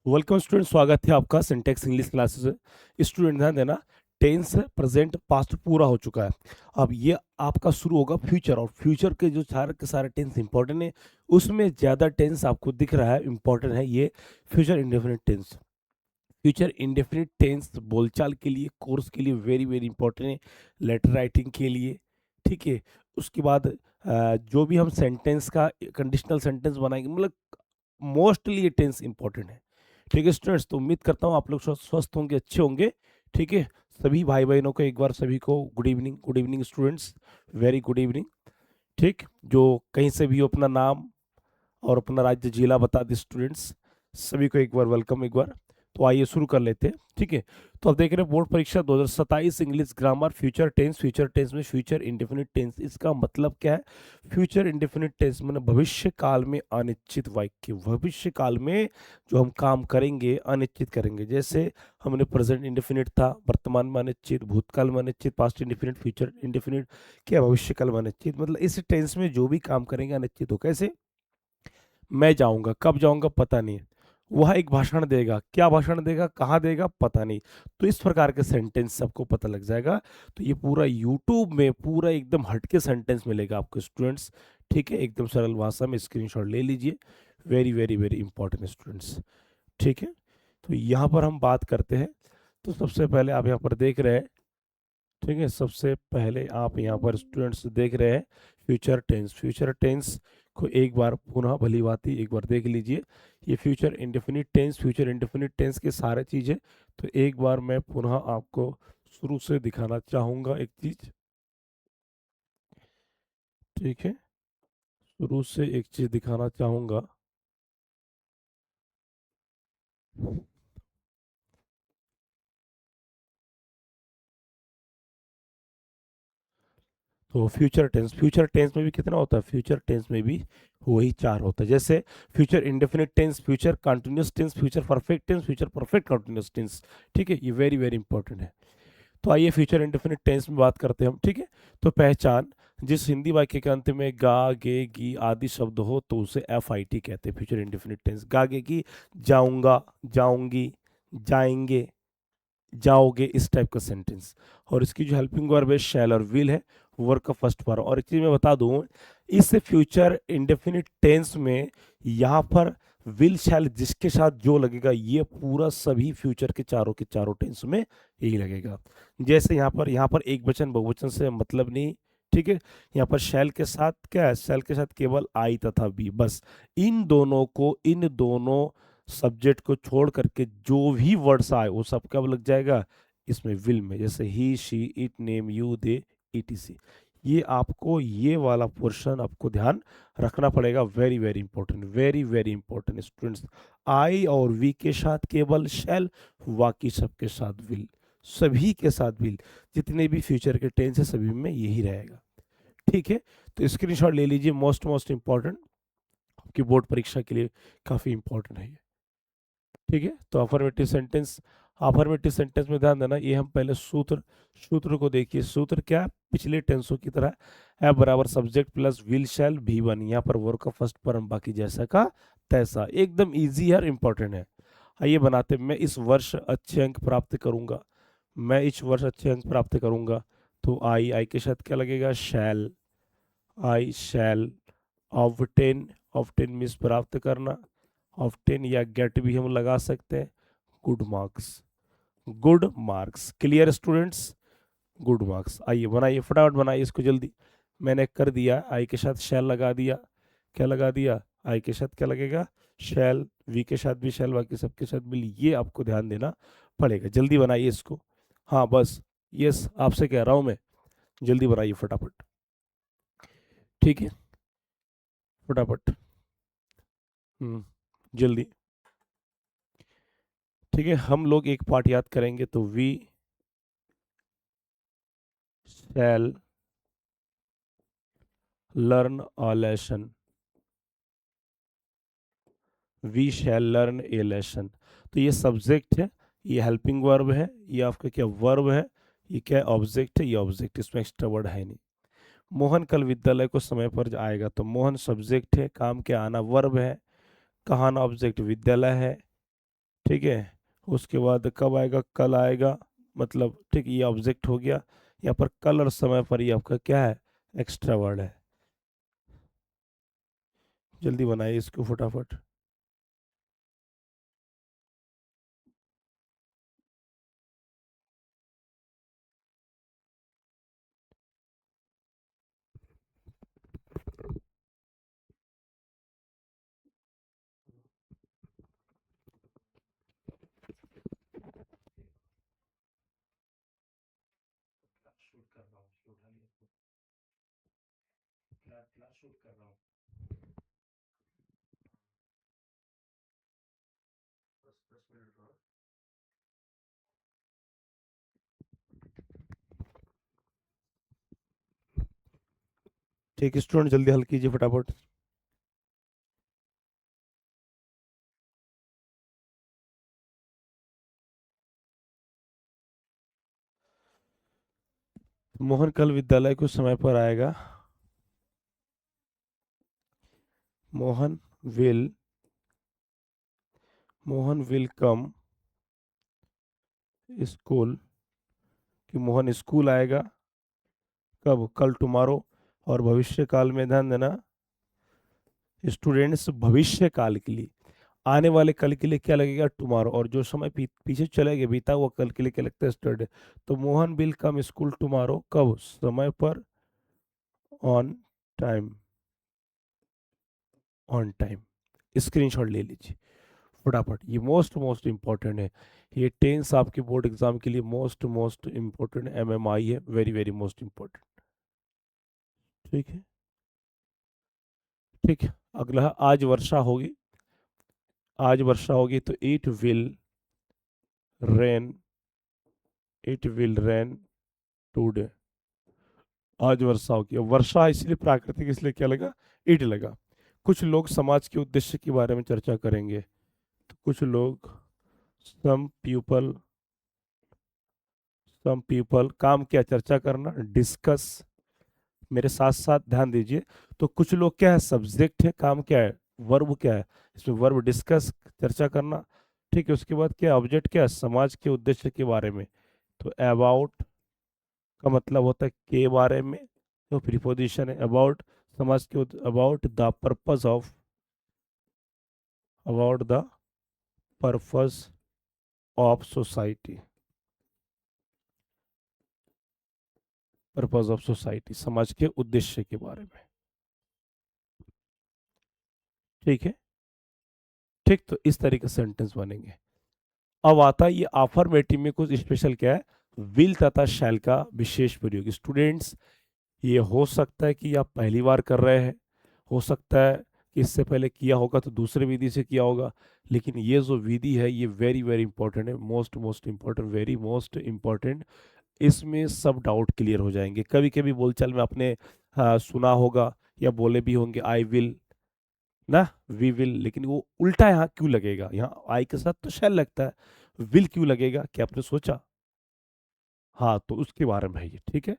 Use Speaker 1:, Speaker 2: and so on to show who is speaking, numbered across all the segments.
Speaker 1: Welcome student, स्वागत है आपका सिंटेक्स इंग्लिश क्लासेस में। स्टूडेंट ध्यान देना, टेंस प्रेजेंट पास्ट पूरा हो चुका है। अब ये आपका शुरू होगा फ्यूचर, और फ्यूचर के जो सारे के सारे टेंस इंपॉर्टेंट है, उसमें ज़्यादा टेंस आपको दिख रहा है इंपॉर्टेंट है ये future indefinite tense. Future indefinite tense बोलचाल के लिए, कोर्स के लिए वेरी वेरी इंपॉर्टेंट है, लेटर राइटिंग के लिए। ठीक है, उसके बाद जो भी हम सेंटेंस का कंडीशनल सेंटेंस बनाएंगे, मतलब मोस्टली ये टेंस इंपॉर्टेंट है। ठीक है स्टूडेंट्स, तो उम्मीद करता हूँ आप लोग स्वस्थ होंगे, अच्छे होंगे। ठीक है, सभी भाई बहनों को एक बार सभी को good evening students, very good evening. ठीक, जो कहीं से भी हो, अपना नाम और अपना राज्य जिला बता दे स्टूडेंट्स, सभी को एक बार वेलकम एक बार। तो आइए शुरू कर लेते हैं। ठीक है, तो अब देख रहे हैं बोर्ड परीक्षा 2027 English grammar future tense. Future tense में फ्यूचर इंडेफिनिट टेंस, इसका मतलब क्या है? फ्यूचर इंडेफिनिट टेंस मतलब भविष्य काल में अनिश्चित वाक्य। भविष्य काल में जो हम काम करेंगे अनिश्चित करेंगे, जैसे हमने प्रेजेंट इंडेफिनिट था, वर्तमान में अनिश्चित, भूतकाल में अनिश्चित, पास्ट इंडेफिनिट, फ्यूचर इंडेफिनिट, क्या भविष्य काल में अनिश्चित। मतलब इस टेंस में जो भी काम करेंगे अनिश्चित हो। कैसे? मैं जाऊंगा, कब जाऊंगा पता नहीं, वह एक भाषण देगा, क्या भाषण देगा, कहाँ देगा, पता नहीं। तो इस प्रकार के सेंटेंस सबको पता लग जाएगा। तो ये पूरा यूट्यूब में पूरा एकदम हटके सेंटेंस मिलेगा आपको स्टूडेंट्स। ठीक है, एकदम सरल भाषा में स्क्रीनशॉट ले लीजिए। Very very very important students. ठीक है, तो यहाँ पर हम बात करते हैं। तो सबसे पहले आप यहाँ पर देख रहे हैं, ठीक है, सबसे पहले आप यहाँ पर स्टूडेंट्स देख रहे हैं फ्यूचर टेंस। फ्यूचर टेंस को एक बार पुनः भली भांति एक बार देख लीजिए। ये future indefinite tense, future indefinite tense के सारे चीज़ें। तो एक बार मैं पुनः आपको शुरू से दिखाना चाहूँगा एक चीज़। ठीक है, शुरू से एक चीज़ दिखाना चाहूँगा। तो फ्यूचर टेंस में भी कितना होता है? फ्यूचर टेंस में भी वही चार होता है। जैसे future indefinite tense, future continuous tense, future perfect tense, future perfect continuous tense. ठीक है, ये वेरी वेरी इंपॉर्टेंट है। तो आइए फ्यूचर इंडेफिनिट टेंस में बात करते हैं हम। ठीक है, तो पहचान, जिस हिंदी वाक्य के अंत में गा गे गी आदि शब्द हो तो उसे एफ आई टी कहते हैं, फ्यूचर इंडेफिनिट टेंस। गा गे गी, जाऊंगा, जाऊंगी, जाएंगे, जाओगे, इस टाइप का सेंटेंस। और इसकी जो हेल्पिंग वर्ब है शैल और विल है, वर्ब का फर्स्ट फॉर्म। और एक चीज मैं बता दूं, इस फ्यूचर इंडेफिनिट टेंस में यहाँ पर विल शैल जिसके साथ जो लगेगा, ये पूरा सभी फ्यूचर के चारों टेंस में यही लगेगा। जैसे यहाँ पर एक वचन बहुवचन से मतलब नहीं। ठीक है, यहाँ पर शैल के साथ क्या है? शैल के साथ केवल आई तथा बी, बस इन दोनों को, इन दोनों सब्जेक्ट को छोड़ करके जो भी वर्ड्स आए वो सब कब लग जाएगा? इसमें विल में। जैसे he, she, it, name, you, they, etc. ये आपको ये वाला पोर्शन आपको ध्यान रखना पड़ेगा। Very very important, very very important students. I और वी के साथ केवल शैल, बाकी सबके साथ विल, सभी के साथ विल। जितने भी फ्यूचर के टेंस है सभी में यही रहेगा। ठीक है, तो स्क्रीनशॉट ले लीजिए, मोस्ट मोस्ट इंपॉर्टेंट, आपकी बोर्ड परीक्षा के लिए काफी इंपॉर्टेंट है ये। ठीक है, तो अफर्मेटिव सेंटेंस, अफर्मेटिव सेंटेंस में ध्यान देना, ये हम पहले सूत्र, सूत्र को देखिए। सूत्र क्या है? पिछले टेंसों की तरह है बराबर सब्जेक्ट प्लस विल शैल भी वन। यहाँ पर वर्ब का फर्स्ट फॉर्म, बाकी जैसा का तैसा। एकदम इजी और इंपॉर्टेंट है। आइए बनाते हैं। मैं इस वर्ष अच्छे अंक प्राप्त करूंगा, मैं इस वर्ष अच्छे अंक प्राप्त करूंगा। तो आई के साथ क्या लगेगा? शैल, आई शैल ऑब्टेन, ऑब्टेन मीन्स प्राप्त करना, ऑब्टेन या गेट भी हम लगा सकते हैं। Good marks, good marks, clear students? Good marks. आइए बनाइए, फटाफट बनाइए इसको जल्दी। मैंने कर दिया, आई के साथ शैल लगा दिया। क्या लगा दिया? आई के साथ क्या लगेगा? शैल, वी के साथ भी शैल, बाकी सबके साथ भी। ये आपको ध्यान देना पड़ेगा। जल्दी बनाइए इसको। हाँ बस, यस आपसे कह रहा हूँ मैं, जल्दी बनाइए फटाफट। ठीक है, फटाफट। जल्दी। ठीक है, हम लोग एक पार्ट याद करेंगे। तो we shall learn a lesson, we shall learn a lesson. तो ये सब्जेक्ट है, ये हेल्पिंग वर्ब है, ये आपका क्या वर्ब है, ये क्या ऑब्जेक्ट है, ये ऑब्जेक्ट, इसमें एक्स्ट्रा वर्ड है नहीं। मोहन कल विद्यालय को समय पर आएगा। तो मोहन सब्जेक्ट है, काम के आना वर्ब है, कहाना ऑब्जेक्ट, विद्यालय है। ठीक है। उसके बाद कब आएगा, कल आएगा, मतलब ठीक, ये ऑब्जेक्ट हो गया। यहाँ पर कल और समय पर ये आपका क्या है, एक्स्ट्रा वर्ड है। जल्दी बनाइए इसको फटाफट। शूट कर रहा हूँ, क्लास शूट कर रहा हूँ। बस 10 मिनट और। ठीक है स्टूडेंट, जल्दी हल कीजिए फटाफट। मोहन कल विद्यालय कुछ समय पर आएगा। Mohan will, Mohan will come school, कि मोहन स्कूल आएगा कब, कल, टुमारो। और भविष्य काल में ध्यान देना, स्टूडेंट्स भविष्य काल के लिए, आने वाले कल के लिए क्या लगेगा, टुमारो। और जो समय पीछे चले गए, बीता हुआ कल के लिए क्या लगता है, स्टडी। तो Mohan will come school tomorrow, कब, समय पर, on time, on time. Screenshot ले लीजिए फटाफट, ये मोस्ट मोस्ट इंपॉर्टेंट है। ये टेंस आपके बोर्ड एग्जाम के लिए मोस्ट मोस्ट इंपॉर्टेंट एमएमआई है, वेरी वेरी मोस्ट इंपॉर्टेंट। ठीक है। ठीक है, अगला आज वर्षा होगी। आज वर्षा होगी तो rain it will rain today. आज वर्षा होगी, अब वर्षा इसलिए प्राकृतिक, इसलिए क्या लगा, इट लगा। कुछ लोग समाज के उद्देश्य के बारे में चर्चा करेंगे। तो कुछ लोग, सम पीपल, सम पीपल, काम क्या, चर्चा करना, डिस्कस। मेरे साथ साथ ध्यान दीजिए। तो कुछ लोग क्या है, सब्जेक्ट है, काम क्या है, वर्ब क्या है, इसमें वर्ब डिस्कस, चर्चा करना। ठीक है, उसके बाद क्या, ऑब्जेक्ट क्या है, समाज के उद्देश्य के बारे में। तो अबाउट का मतलब होता है के बारे में, तो प्रीपोजिशन है अबाउट, समाज के, about the purpose of, about the purpose of society, purpose of society, समाज के उद्देश्य के बारे में। ठीक है। ठीक, तो इस तरीके से सेंटेंस बनेंगे। अब आता है ये अफर्मेटिव में कुछ स्पेशल क्या है, विल तथा शैल का विशेष प्रयोग। स्टूडेंट्स, ये हो सकता है कि आप पहली बार कर रहे हैं, हो सकता है कि इससे पहले किया होगा तो दूसरे विधि से किया होगा, लेकिन ये जो विधि है ये वेरी वेरी इंपॉर्टेंट है, most most important, very most important. इसमें सब डाउट क्लियर हो जाएंगे। कभी कभी बोलचाल में आपने सुना होगा या बोले भी होंगे आई विल ना, वी विल, लेकिन वो उल्टा यहाँ क्यों लगेगा, यहाँ आई के साथ तो शैल लगता है, विल क्यों लगेगा, क्या आपने सोचा। हाँ, तो उसके बारे में है ये। ठीक है,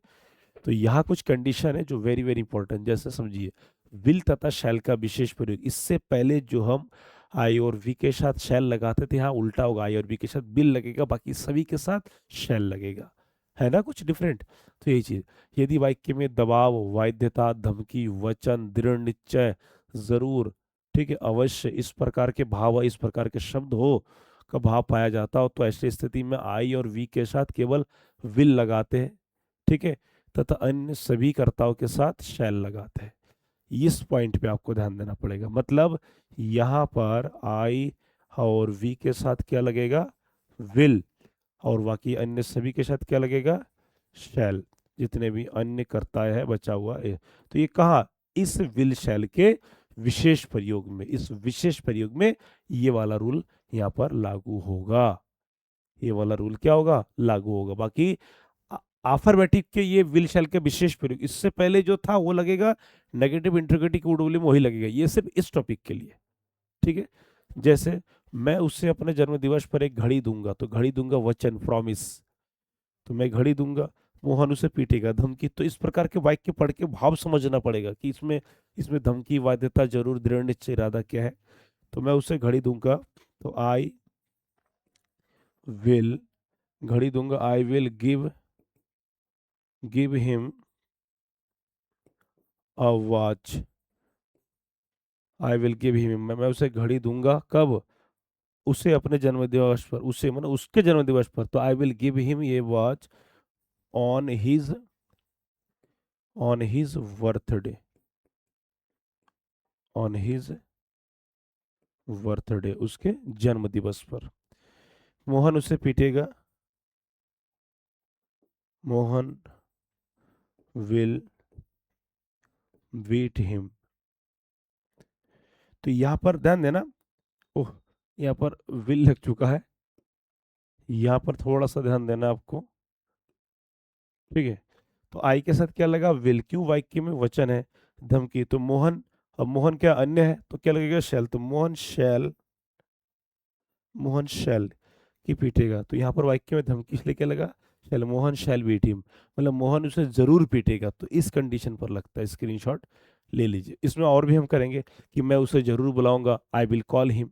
Speaker 1: तो यहाँ कुछ कंडीशन है जो वेरी वेरी इंपॉर्टेंट, जैसे समझिए, विल तथा शैल का विशेष प्रयोग। इससे पहले जो हम आई और वी के साथ शैल लगाते थे, यहाँ उल्टा होगा, आई और वी के साथ बिल लगेगा, बाकी सभी के साथ शैल लगेगा। है ना कुछ डिफरेंट। तो यही चीज, यदि वाक्य में दबाव, वाध्यता, धमकी, वचन, दृढ़ निश्चय, जरूर, ठीक है, अवश्य, इस प्रकार के भाव, इस प्रकार के शब्द हो का भाव पाया जाता हो, तो ऐसी स्थिति में आई और वी के साथ केवल विल लगाते हैं। ठीक है, तथा अन्य सभी कर्ताओं के साथ शैल लगाते हैं। इस पॉइंट पे आपको ध्यान देना पड़ेगा, मतलब यहाँ पर आई और वी के साथ क्या लगेगा, विल, और बाकी अन्य सभी के साथ क्या लगेगा, शैल, जितने भी अन्य कर्ता है बचा हुआ है। तो ये कहा, इस विल शैल के विशेष प्रयोग में, इस विशेष प्रयोग में ये वाला रूल यहाँ पर लागू होगा, ये वाला रूल क्या होगा, लागू होगा। बाकी आफर्मेटिव के ये विल शैल के विशेष प्रयोग, इससे पहले जो था वो लगेगा नेगेटिव इंटरोगेटिव वुड वही लगेगा, ये सिर्फ इस टॉपिक के लिए। ठीक है, जैसे मैं उससे अपने जन्म दिवस पर एक घड़ी दूंगा, तो घड़ी दूंगा वचन, प्रॉमिस, तो मैं घड़ी दूंगा, मोहन उसे पीटेगा, धमकी। तो इस प्रकार के वाक्य पढ़ के भाव समझना पड़ेगा कि इसमें इसमें धमकी, वाध्यता, जरूर, दृढ़ निश्चय, इरादा क्या है। तो मैं उसे घड़ी दूंगा, तो आई विल, घड़ी दूंगा, I will give him a watch, I will give him, मैं उसे घड़ी दूंगा, कब? उसे अपने जन्मदिवस पर, उसे मतलब उसके जन्मदिवस पर, तो आई विल गिव हिम ये watch on his birthday, on his birthday, उसके जन्म दिवस पर। मोहन उसे पीटेगा, मोहन विल बीट हिम। तो यहाँ पर ध्यान देना, ओह, यहाँ पर विल लग चुका है, यहाँ पर थोड़ा सा ध्यान देना आपको, ठीक है। तो आई के साथ क्या लगा? विल, क्यों? वाक्य में वचन है, धमकी, तो मोहन, अब मोहन क्या अन्य है, तो क्या लगेगा? शैल, तो मोहन शैल की पीटेगा, तो यहाँ पर वाक्य में धमकी इसलिए क्या लगा? शैल, मोहन शैल बीट हिम, मतलब मोहन उसे जरूर पीटेगा, तो इस कंडीशन पर लगता है, स्क्रीनशॉट ले लीजिए। इसमें और भी हम करेंगे कि मैं उसे जरूर बुलाऊंगा, आई विल कॉल हिम,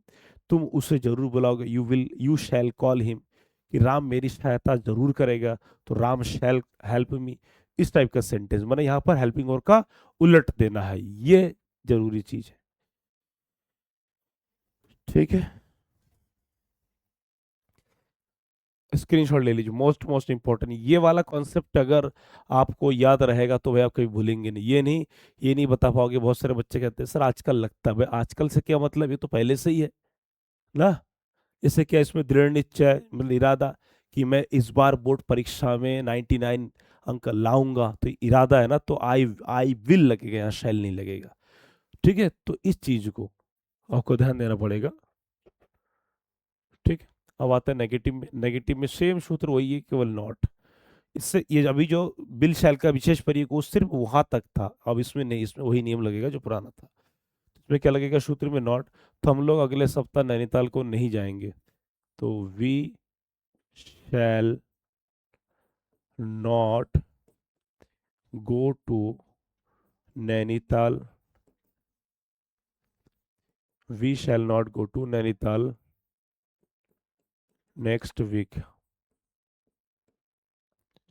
Speaker 1: तुम उसे जरूर बुलाओगे, यू शैल कॉल हिम, कि राम मेरी सहायता जरूर करेगा, तो राम शैल हेल्प मी, इस टाइप का सेंटेंस, मैंने यहाँ पर हेल्पिंग और का उलट देना है, ये जरूरी चीज है, ठीक है। स्क्रीनशॉट ले लीजिए, मोस्ट मोस्ट इंपॉर्टेंट ये वाला कॉन्सेप्ट अगर आपको याद रहेगा तो भाई आप कभी भूलेंगे नहीं, ये नहीं बता पाओगे। बहुत सारे बच्चे कहते हैं सर आजकल लगता है, भाई आजकल से क्या मतलब, ये तो पहले से ही है ना। इससे क्या, इसमें दृढ़ निश्चय, मतलब इरादा, कि मैं इस बार बोर्ड परीक्षा में 99 अंक लाऊंगा, तो इरादा है ना, तो आई विल लगेगा, यहाँ शैल नहीं लगेगा, ठीक है। तो इस चीज को आपको ध्यान देना पड़ेगा, ठीक है। अब आता है नेगेटिव में, नेगेटिव में सेम सूत्र वही है, केवल नॉट, इससे ये अभी जो बिल शैल का विशेष प्रयोग वो सिर्फ वहां तक था, अब इसमें नहीं, इसमें वही नियम लगेगा जो पुराना था। इसमें क्या लगेगा सूत्र में? नॉट, तो हम लोग अगले सप्ताह नैनीताल को नहीं जाएंगे, तो we shall not go to Nainital, we shall not go to Nainital next week,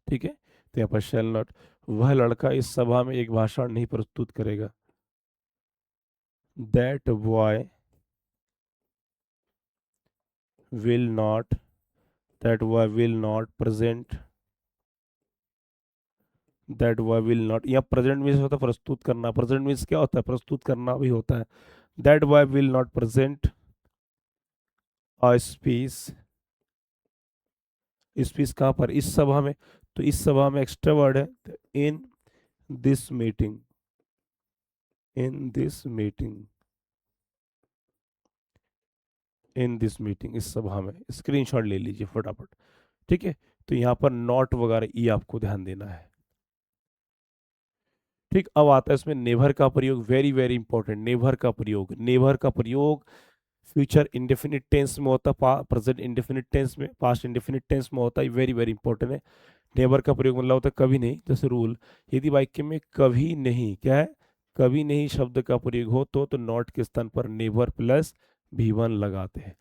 Speaker 1: ठीक है। तो यहाँ पर शैल नॉट, वह लड़का इस सभा में एक भाषण नहीं प्रस्तुत करेगा, that boy will not, that boy will not present, that boy will not, यहाँ प्रेजेंट मीन्स होता है प्रस्तुत करना, प्रेजेंट मीन्स क्या होता है? प्रस्तुत करना भी होता है। That boy will not present a speech, speech कहाँ पर? इस सभा में, तो इस सभा में एक्स्ट्रा वर्ड है, in this meeting, in this meeting, in this meeting, इस सभा में, स्क्रीनशॉट ले लीजिए फटाफट, ठीक है। तो यहाँ पर नॉट वगैरह ये आपको ध्यान देना है, ठीक। अब आता है इसमें नेवर का प्रयोग, वेरी वेरी इंपॉर्टेंट, नेवर का प्रयोग, नेवर का प्रयोग फ्यूचर इंडेफिनिट टेंस में होता है, प्रेजेंट इंडेफिनिट टेंस में, पास्ट इंडेफिनिट टेंस में होता है, वेरी वेरी इंपॉर्टेंट है। नेवर का प्रयोग मतलब होता है कभी नहीं, जैसे रूल, यदि वाक्य में कभी नहीं, क्या है, कभी नहीं शब्द का प्रयोग हो तो नॉट के स्थान पर नेवर प्लस भी वन लगाते हैं।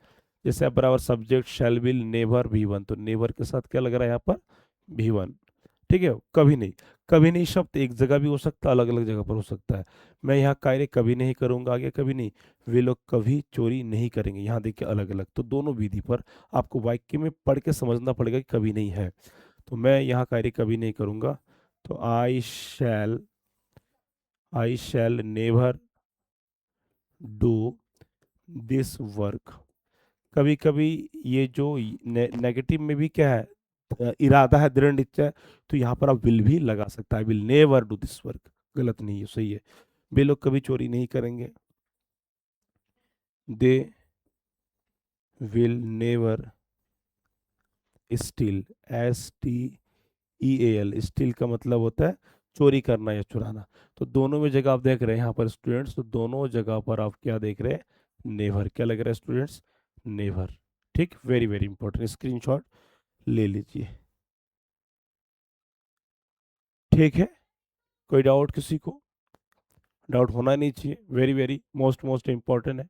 Speaker 1: जैसे अब बराबर सब्जेक्ट शैल विल नेवर भी वन, तो नेवर के साथ क्या लग रहा है यहाँ पर? भी वन, ठीक है। कभी नहीं, कभी नहीं शब्द एक जगह भी हो सकता है, अलग अलग जगह पर हो सकता है। मैं यहाँ कार्य कभी नहीं करूंगा, आगे कभी नहीं, वे लोग कभी चोरी नहीं करेंगे, यहाँ देखिए अलग अलग, तो दोनों विधि पर आपको वाक्य में पढ़ के समझना पड़ेगा कि कभी नहीं है। तो मैं यहाँ कार्य कभी नहीं करूंगा, तो I shall never do this work. कभी कभी ये जो नेगेटिव में भी क्या है, इरादा है, दृढ़ निश्चय है, तो यहाँ पर आप विल भी लगा सकता है, will never do this work, गलत नहीं है, सही है। वे लोग कभी चोरी नहीं करेंगे, they will never steel, STEAL, steel का मतलब होता है चोरी करना या चुराना। तो दोनों में जगह आप देख रहे हैं यहाँ पर स्टूडेंट्स, तो दोनों जगह पर आप क्या देख रहे हैं? नेवर, क्या लग रहा है स्टूडेंट्स? नेवर, ठीक, वेरी वेरी इंपॉर्टेंट, स्क्रीनशॉट ले लीजिए, ठीक है। कोई डाउट किसी को? डाउट होना नहीं चाहिए, very very most most important है,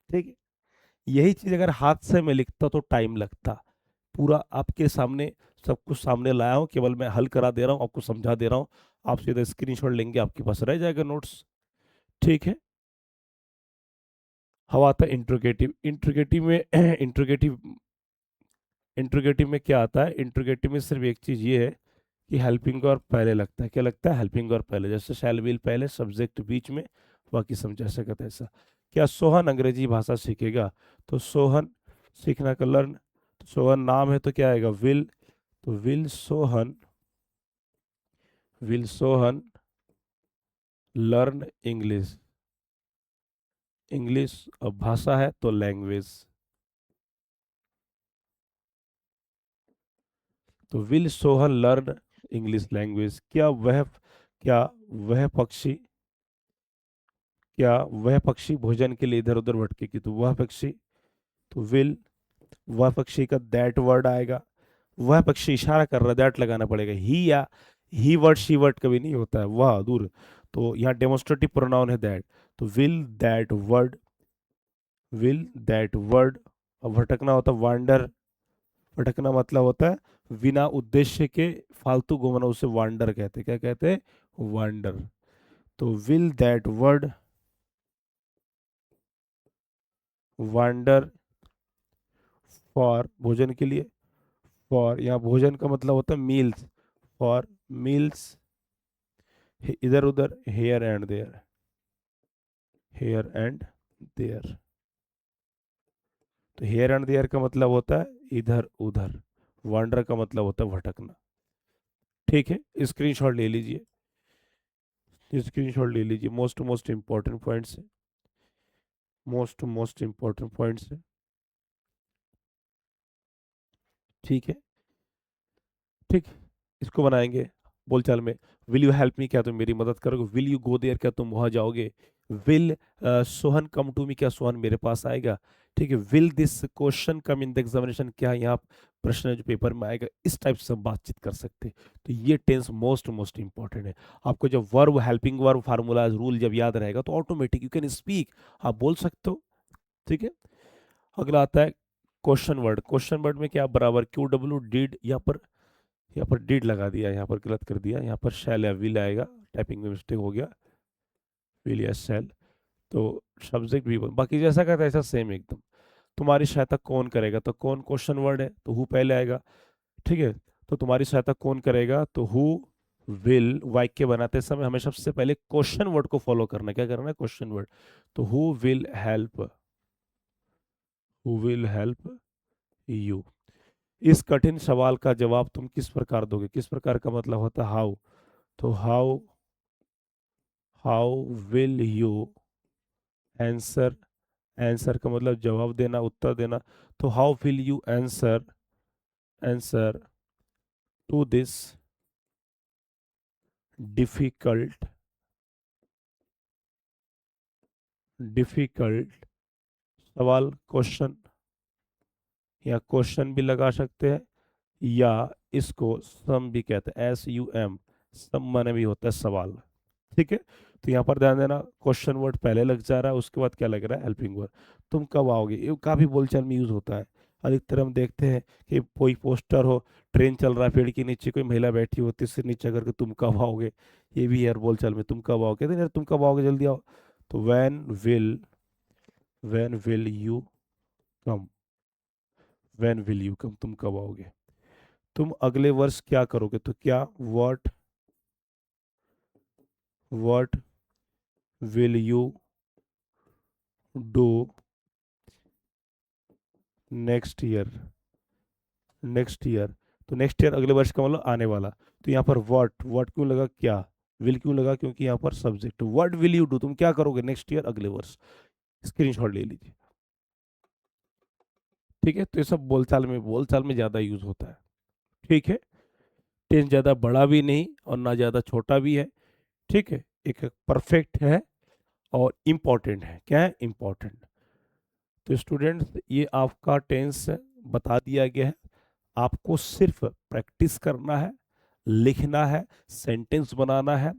Speaker 1: ठीक है। यही चीज अगर हाथ से मैं लिखता तो टाइम लगता। पूरा आपके सामने सब कुछ सामने लाया हूँ, केवल मैं हल करा दे रहा हूँ, आपको समझा दे रहा हूँ। आप सीधा स्क्रीनशॉट लेंगे, आपके पास रह जाएगा नोट्स। ठीक है। हवा आता है इंट्रोगेटिव। इंट्रोगेटिव में इंट्रोगेटिव में क्या आता है? इंट्रोगेटिव में सिर्फ एक चीज ये है कि हेल्पिंग वर्ब पहले लगता है। क्या लगता है? हेल्पिंग वर्ब पहले, जैसे शैल विल पहले, सब्जेक्ट बीच में, बाकी समझा सकते ऐसा। क्या सोहन अंग्रेजी भाषा सीखेगा? तो सोहन सीखना का लर्न, तो सोहन नाम है तो क्या आएगा? विल। तो will Sohan learn English. English अब भाषा है तो लैंग्वेज। तो will Sohan learn English language. क्या वह पक्षी क्या वह पक्षी भोजन के लिए इधर उधर भटकेगी? तो वह पक्षी, तो विल, वह पक्षी का दैट वर्ड आएगा। वह पक्षी इशारा कर रहा है, दैट लगाना पड़ेगा। ही या ही वर्ड शी वर्ड कभी नहीं होता है, वह दूर। तो यहाँ डेमोस्ट्रेटिव प्रोनाउन है दैट। तो विल दैट वर्ड। अब भटकना होता है वांडर। भटकना मतलब होता है बिना उद्देश्य के फालतू घूमना, उसे वांडर कहते हैं। क्या कहते हैं? वांडर। तो will that word wander for भोजन के लिए। फॉर यहाँ भोजन का मतलब होता है मील्स। फॉर मील्स इधर उधर, here and there. Here and there. तो हेयर एंड देयर का मतलब होता है इधर उधर। वांडर का मतलब होता है भटकना। ठीक है, स्क्रीनशॉट ले लीजिए। स्क्रीनशॉट ले लीजिए, मोस्ट मोस्ट इंपॉर्टेंट पॉइंट्स है। मोस्ट इंपॉर्टेंट पॉइंट्स है। ठीक है। ठीक। इसको बनाएंगे बोलचाल में। विल यू हेल्प मी, क्या तुम मेरी मदद करोगे? विल यू गो देयर, क्या तुम वहां जाओगे? Will Sohan come to me, क्या सोहन मेरे पास आएगा? ठीक है। Will this question come in the examination, क्या यहाँ प्रश्न है जो पेपर में आएगा? इस टाइप से हम बातचीत कर सकते हैं। तो ये टेंस मोस्ट मोस्ट इंपॉर्टेंट है। आपको जब verb, helping verb, formula, rule जब याद रहेगा तो ऑटोमेटिक यू कैन स्पीक, आप बोल सकते हो। ठीक है। अगला आता है क्वेश्चन वर्ड। क्वेश्चन वर्ड में क्या बराबर क्यू डब्ल्यू डिड, यहाँ पर डिड लगा दिया, यहाँ पर गलत कर दिया, यहाँ पर शैल या विल आएगा, टाइपिंग में मिस्टेक हो गया, विल या शैल। तो सब्जेक्ट भी बाकी जैसा का तैसा सेम एकदम। तुम्हारी सहायता कौन करेगा? तो कौन क्वेश्चन वर्ड है तो हु पहले आएगा। ठीक है। तो तुम्हारी सहायता कौन करेगा? तो हु विल। वाक्य बनाते समय हमें सबसे पहले क्वेश्चन वर्ड को फॉलो करना। क्या करना है? Question word. तो हु विल हेल्प यू। इस कठिन सवाल का जवाब तुम किस प्रकार दोगे? किस प्रकार का मतलब होता है हाउ। तो how will you answer. Answer का मतलब जवाब देना, उत्तर देना। तो how will you answer to this difficult difficult सवाल? क्वेश्चन, या क्वेश्चन भी लगा सकते हैं, या इसको सम भी कहते हैं, SUM। सम माने भी होता है सवाल। ठीक है। तो यहाँ पर ध्यान देना, क्वेश्चन वर्ड पहले लग जा रहा है, उसके बाद क्या लग रहा है? Helping word. तुम कब आओगे, ये काफी बोलचाल में यूज होता है। अधिकतर हम देखते हैं कि कोई पोस्टर हो, ट्रेन चल रहा है, पेड़ के नीचे कोई महिला बैठी होती है, सिर नीचे करके तुम कब आओगे। ये भी यार बोलचाल में, तुम कब आओगे, कहते हैं यार तुम कब आओगे, जल्दी आओ। तो when will you come. When will you come, तुम कब आओगे। तुम अगले वर्ष क्या करोगे? तो क्या what will you do next year. तो नेक्स्ट ईयर अगले वर्ष का मतलब आने वाला। तो यहाँ पर व्हाट क्यों लगा, क्या विल क्यों लगा, क्योंकि यहाँ पर subject. What will you do, तुम क्या करोगे नेक्स्ट ईयर, अगले वर्ष। स्क्रीनशॉट ले लीजिए। ठीक है। तो ये सब बोलचाल में ज्यादा यूज होता है। ठीक है। टेंस ज्यादा बड़ा भी नहीं और ना ज्यादा छोटा भी है। ठीक है। एक परफेक्ट है और इम्पोर्टेंट है। क्या है? इम्पोर्टेंट। तो स्टूडेंट्स, ये आपका टेंस बता दिया गया है। आपको सिर्फ प्रैक्टिस करना है, लिखना है, सेंटेंस बनाना है।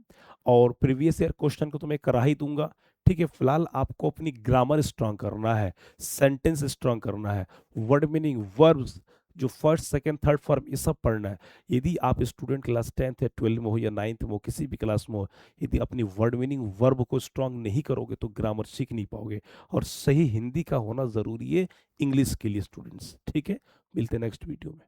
Speaker 1: और प्रीवियस ईयर क्वेश्चन को तो मैं करा ही दूंगा। ठीक है, फिलहाल आपको अपनी ग्रामर स्ट्रांग करना है, सेंटेंस स्ट्रांग करना है, वर्ड मीनिंग, वर्ब्स, जो फर्स्ट सेकंड थर्ड फॉर्म, ये सब पढ़ना है। यदि आप स्टूडेंट क्लास 10th या 12 में हो या 9th में हो, किसी भी क्लास में हो, यदि अपनी वर्ड मीनिंग, वर्ब को स्ट्रांग नहीं करोगे तो ग्रामर सीख नहीं पाओगे। और सही हिंदी का होना जरूरी है इंग्लिश के लिए स्टूडेंट्स। ठीक है, मिलते हैं नेक्स्ट वीडियो में।